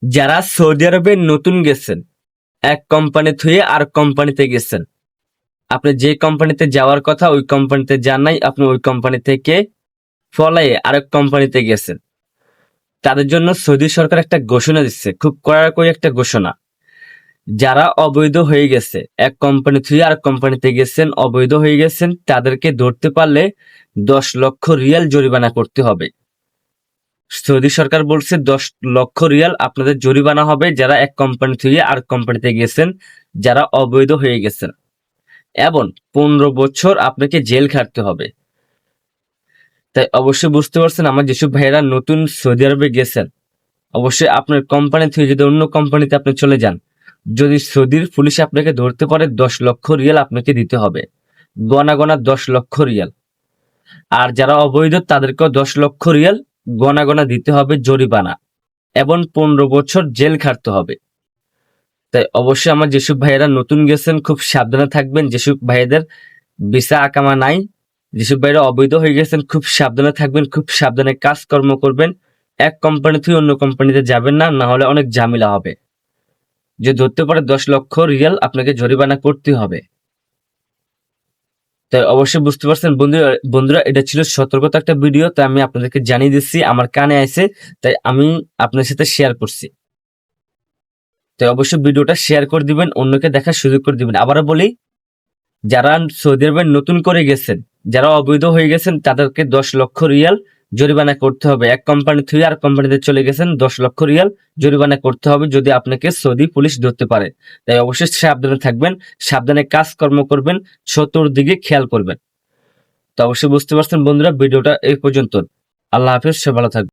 যারা সৌদি আরবে নতুন গেছেন, এক কোম্পানি থুয়ে আর কোম্পানিতে গেছেন, আপনি যে কোম্পানিতে যাওয়ার কথা ওই কোম্পানিতে যান নাই, আপনি ওই কোম্পানি থেকে পলায়ে আরেক কোম্পানিতে গেছেন, তাদের জন্য সৌদি সরকার একটা ঘোষণা দিচ্ছে, খুব কড়াকড়ি একটা ঘোষণা। যারা অবৈধ হয়ে গেছে, এক কোম্পানি থুয়ে আর কোম্পানিতে গেছেন, অবৈধ হয়ে গেছেন, তাদেরকে ধরতে পারলে 10 লক্ষ রিয়াল জরিমানা করতে হবে। সৌদি সরকার বলছে 10 লক্ষ রিয়াল আপনাদের জরিমানা হবে যারা এক কোম্পানি থেকে আর কোম্পানিতে গেছেন, যারা অবৈধ হয়ে গেছেন, এবং 15 বছর আপনাকে জেল খাটতে হবে। তাই অবশ্যই বুঝতে পারছেন আমার যেসব ভাইয়েরা নতুন সৌদি আরবে গেছেন, অবশ্যই আপনার কোম্পানি থেকে যদি অন্য কোম্পানিতে আপনি চলে যান, যদি সৌদির পুলিশ আপনাকে ধরতে পারে 10 লক্ষ রিয়াল আপনাকে দিতে হবে, গনা গনা 10 লক্ষ রিয়াল। আর যারা অবৈধ তাদেরকেও 10 লক্ষ রিয়াল গনা গনা দিতে হবে জরিমানা, এবং 15 বছর জেল খাটতে হবে। তাই অবশ্যই আমার যেসব ভাইয়েরা নতুন গেছেন খুব সাবধানে থাকবেন, যেসব ভাইয়েদের ভিসা আকামা নাই, যেসব ভাইয়েরা অবৈধ হয়ে গেছেন খুব সাবধানে থাকবেন, খুব সাবধানে কাজকর্ম করবেন। এক কোম্পানি থেকে অন্য কোম্পানিতে যাবেন না, না হলে অনেক ঝামেলা হবে। যে ধরতে পারে 10 লক্ষ রিয়াল আপনাকে জরিমানা করতে হবে। তাই অবশ্যই বুঝতে পারছেন বন্ধুরা, এটা ছিল সতর্কতা একটা ভিডিও, তাই আমি আপনাদেরকে জানিয়ে দিচ্ছি, আমার কানে আইছে তাই আমি আপনার সাথে শেয়ার করছি। তাই অবশ্যই ভিডিওটা শেয়ার করে দিবেন, অন্যকে দেখার সুযোগ করে দিবেন। আবারও বলি, যারা সৌদি আরবে নতুন করে গেছেন, যারা অবৈধ হয়ে গেছেন, তাদেরকে 10 লক্ষ রিয়াল জরিমানা করতে হবে। এক কোম্পানি থেকে আর কোম্পানিতে চলে গেছেন, 10 লক্ষ রিয়াল জরিমানা করতে হবে যদি আপনাকে সৌদি পুলিশ ধরতে পারে। তাই অবশ্যই সাবধানে থাকবেন, সাবধানে কাজকর্ম করবেন, চতুর্দিকে খেয়াল করবেন। তো অবশ্যই বুঝতে পারছেন বন্ধুরা, ভিডিওটা এই পর্যন্ত। আল্লাহ হাফেজ, সবাই ভালো থাকবেন।